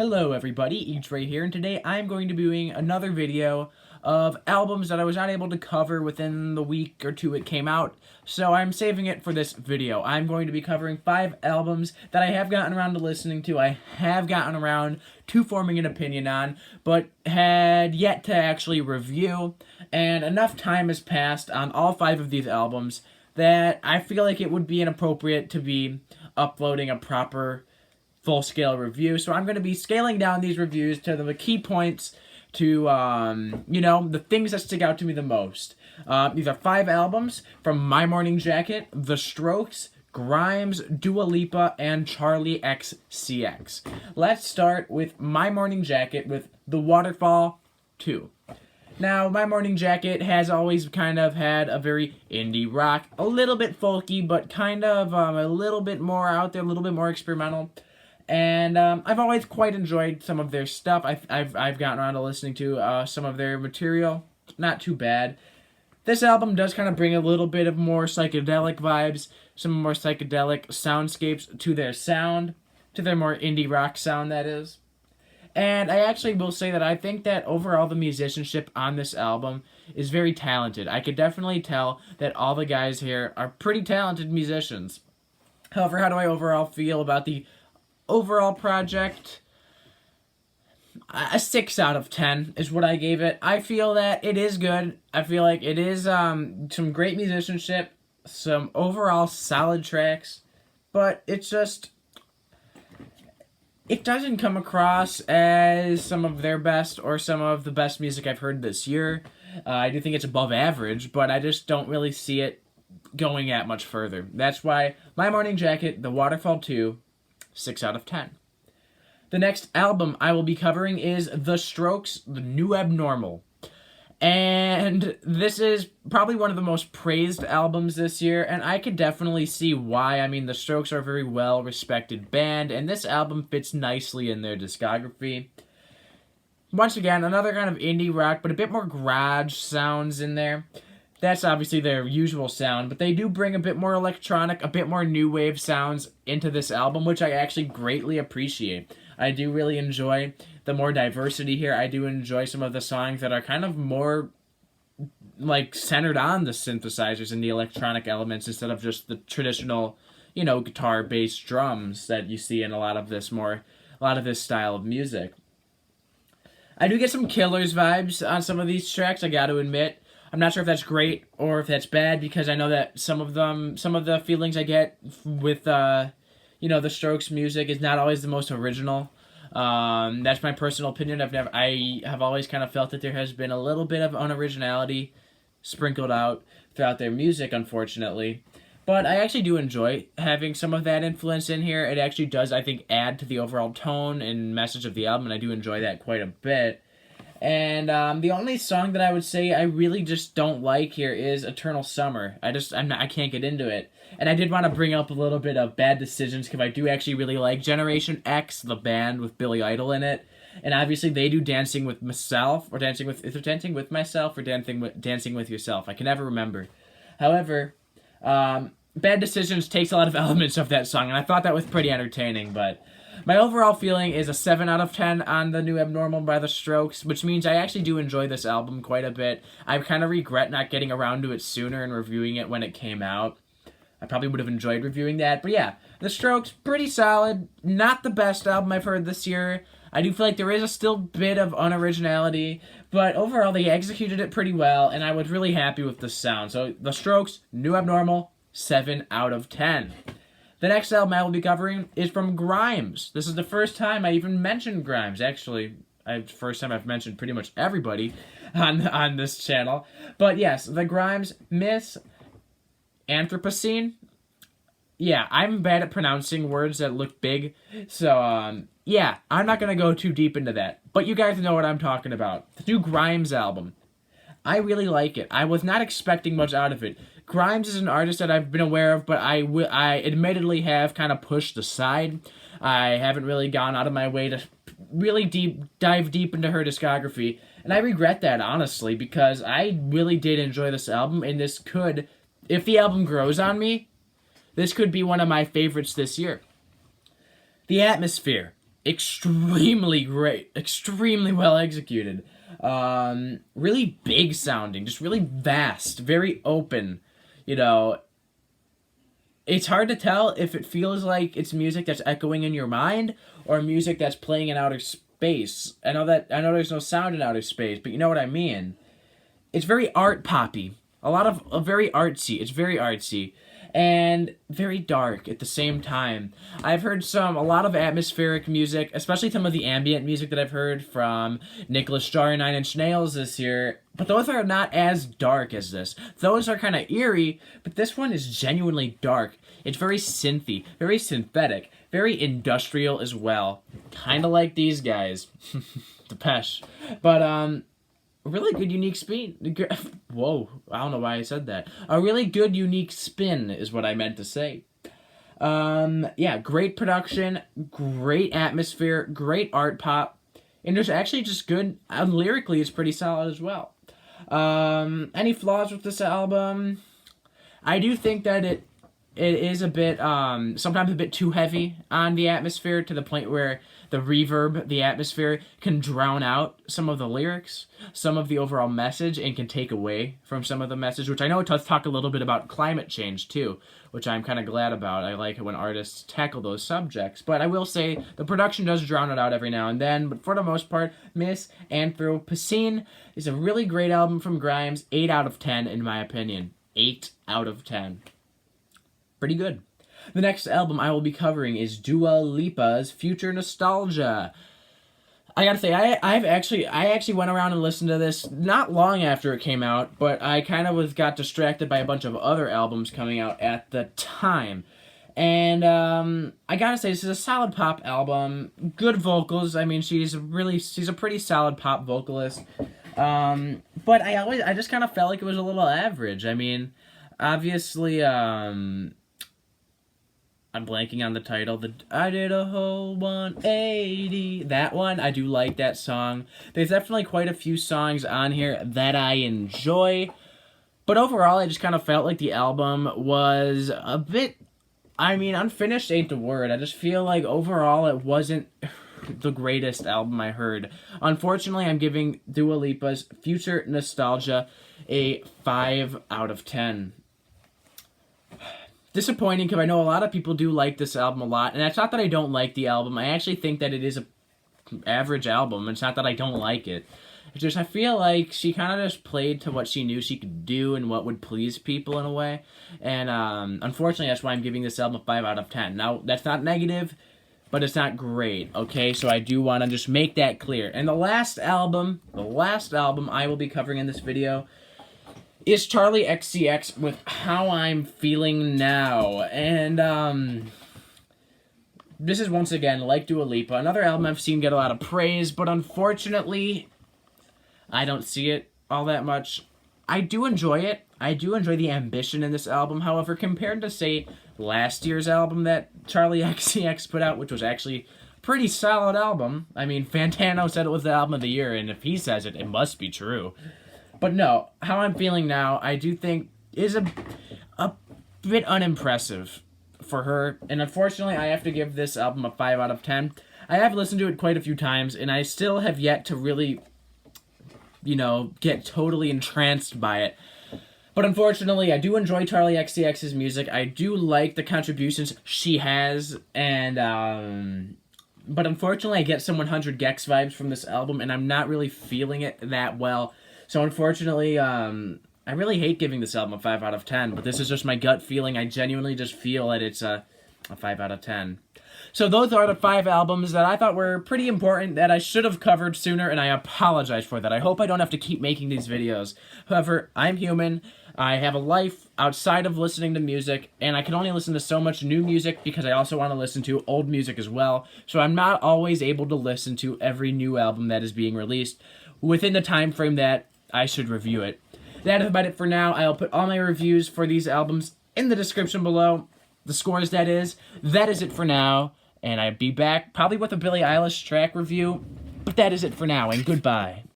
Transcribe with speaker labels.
Speaker 1: Hello everybody, Each right here, and today I'm going to be doing another video of albums that I was not able to cover within the week or two it came out, so I'm saving it for this video. I'm going to be covering 5 albums that I have gotten around to listening to, I have gotten around to forming an opinion on, but had yet to actually review, and enough time has passed on all 5 of these albums that I feel like it would be inappropriate to be uploading a proper full-scale review. So I'm going to be scaling down these reviews to the key points, to, the things that stick out to me the most. These are 5 albums from My Morning Jacket, The Strokes, Grimes, Dua Lipa, and Charli XCX. Let's start with My Morning Jacket with The Waterfall 2. Now, My Morning Jacket has always kind of had a very indie rock, a little bit folky, but kind of a little bit more out there, a little bit more experimental. And I've always quite enjoyed some of their stuff. I've gotten around to listening to some of their material. Not too bad. This album does kind of bring a little bit of more psychedelic vibes, some more psychedelic soundscapes to their sound, to their more indie rock sound, that is. And I actually will say that I think that overall the musicianship on this album is very talented. I could definitely tell that all the guys here are pretty talented musicians. However, how do I overall feel about the overall project? A 6 out of 10 is what I gave it. I feel that it is good. I feel like it is some great musicianship, some overall solid tracks, but it's just, it doesn't come across as some of their best or some of the best music I've heard this year. I do think it's above average, but I just don't really see it going at much further. That's why My Morning Jacket, The Waterfall 2, 6 out of 10. The next album I will be covering is The Strokes, The New Abnormal. And this is probably one of the most praised albums this year, and I could definitely see why. I mean, The Strokes are a very well-respected band, and this album fits nicely in their discography. Once again, another kind of indie rock, but a bit more garage sounds in there. That's obviously their usual sound, but they do bring a bit more electronic, a bit more new wave sounds into this album, which I actually greatly appreciate. I do really enjoy the more diversity here. I do enjoy some of the songs that are kind of more, like, centered on the synthesizers and the electronic elements instead of just the traditional, guitar, bass, drums that you see in a lot of this style of music. I do get some Killers vibes on some of these tracks, I gotta admit. I'm not sure if that's great or if that's bad, because I know that some of the feelings I get with, the Strokes music is not always the most original. That's my personal opinion. I have always kind of felt that there has been a little bit of unoriginality sprinkled out throughout their music, unfortunately. But I actually do enjoy having some of that influence in here. It actually does, I think, add to the overall tone and message of the album, and I do enjoy that quite a bit. And the only song that I would say I really just don't like here is Eternal Summer. I can't get into it. And I did want to bring up a little bit of Bad Decisions, because I do actually really like Generation X, the band with Billy Idol in it. And obviously they do Dancing with Myself, or Dancing with Myself, or Dancing with Yourself. I can never remember. However, Bad Decisions takes a lot of elements of that song, and I thought that was pretty entertaining, but my overall feeling is a 7 out of 10 on The New Abnormal by The Strokes, which means I actually do enjoy this album quite a bit. I kind of regret not getting around to it sooner and reviewing it when it came out. I probably would have enjoyed reviewing that, but yeah, The Strokes, pretty solid. Not the best album I've heard this year. I do feel like there is a still bit of unoriginality, but overall they executed it pretty well, and I was really happy with the sound. So The Strokes, New Abnormal, 7 out of 10. The next album I will be covering is from Grimes. This is the first time I even mentioned Grimes. Actually, first time I've mentioned pretty much everybody on this channel. But yes, the Grimes Miss Anthropocene. Yeah, I'm bad at pronouncing words that look big. So, yeah, I'm not going to go too deep into that. But you guys know what I'm talking about. The new Grimes album. I really like it. I was not expecting much out of it. Grimes is an artist that I've been aware of, but I admittedly have kind of pushed aside. I haven't really gone out of my way to really dive deep into her discography, and I regret that, honestly, because I really did enjoy this album, and this could, if the album grows on me, this could be one of my favorites this year. The Atmosphere. extremely great, extremely well executed. Really big sounding, just really vast, very open. You know, it's hard to tell if it feels like it's music that's echoing in your mind or music that's playing in outer space. I know there's no sound in outer space, but you know what I mean. It's very art poppy. Very artsy. It's very artsy and very dark at the same time. I've heard a lot of atmospheric music, especially some of the ambient music that I've heard from Nicholas Jar and Nine Inch Nails this year, but those are not as dark as this. Those are kind of eerie, but this one is genuinely dark. It's very synthy, very synthetic, very industrial as well. Kind of like these guys. Depeche. But, really good, unique spin. Whoa, I don't know why I said that. A really good, unique spin is what I meant to say. Yeah, great production, great atmosphere, great art pop, and there's actually just good, lyrically it's pretty solid as well. Any flaws with this album? I do think that it is a bit, sometimes a bit too heavy on the atmosphere to the point where the reverb, the atmosphere, can drown out some of the lyrics, some of the overall message, and can take away from some of the message, which I know it does talk a little bit about climate change, too, which I'm kind of glad about. I like it when artists tackle those subjects, but I will say the production does drown it out every now and then, but for the most part, Miss Anthropocene is a really great album from Grimes, 8 out of 10 in my opinion. 8 out of 10. Pretty good. The next album I will be covering is Dua Lipa's Future Nostalgia. I gotta say, I actually went around and listened to this not long after it came out, but I kind of got distracted by a bunch of other albums coming out at the time. And I gotta say, this is a solid pop album. Good vocals. I mean, she's a pretty solid pop vocalist. But I just kind of felt like it was a little average. I mean, obviously, I'm blanking on the title. I did a whole 180. That one, I do like that song. There's definitely quite a few songs on here that I enjoy. But overall, I just kind of felt like the album was a bit... I mean, unfinished ain't the word. I just feel like overall it wasn't the greatest album I heard. Unfortunately, I'm giving Dua Lipa's Future Nostalgia a 5 out of 10. Disappointing, because I know a lot of people do like this album a lot, and it's not that I don't like the album. I actually think that it is a average album. It's not that I don't like it. It's just I feel like she kind of just played to what she knew she could do and what would please people in a way. And unfortunately, that's why I'm giving this album a 5 out of 10. Now, that's not negative, but it's not great, okay? So I do want to just make that clear. And the last album I will be covering in this video is Charli XCX with How I'm Feeling Now. And, this is once again, like Dua Lipa, another album I've seen get a lot of praise, but unfortunately, I don't see it all that much. I do enjoy it. I do enjoy the ambition in this album. However, compared to, say, last year's album that Charli XCX put out, which was actually a pretty solid album. I mean, Fantano said it was the album of the year, and if he says it, it must be true. But no, How I'm Feeling Now, I do think is a bit unimpressive for her. And unfortunately, I have to give this album a 5 out of 10. I have listened to it quite a few times, and I still have yet to really, get totally entranced by it. But unfortunately, I do enjoy Charli XCX's music. I do like the contributions she has, and but unfortunately, I get some 100 Gex vibes from this album, and I'm not really feeling it that well. So unfortunately, I really hate giving this album a 5 out of 10, but this is just my gut feeling. I genuinely just feel that it's a 5 out of 10. So those are the 5 albums that I thought were pretty important that I should have covered sooner, and I apologize for that. I hope I don't have to keep making these videos. However, I'm human. I have a life outside of listening to music, and I can only listen to so much new music because I also want to listen to old music as well. So I'm not always able to listen to every new album that is being released within the time frame that I should review it. That is about it for now. I'll put all my reviews for these albums in the description below. The scores, that is. That is it for now. And I'll be back probably with a Billie Eilish track review. But that is it for now, and goodbye.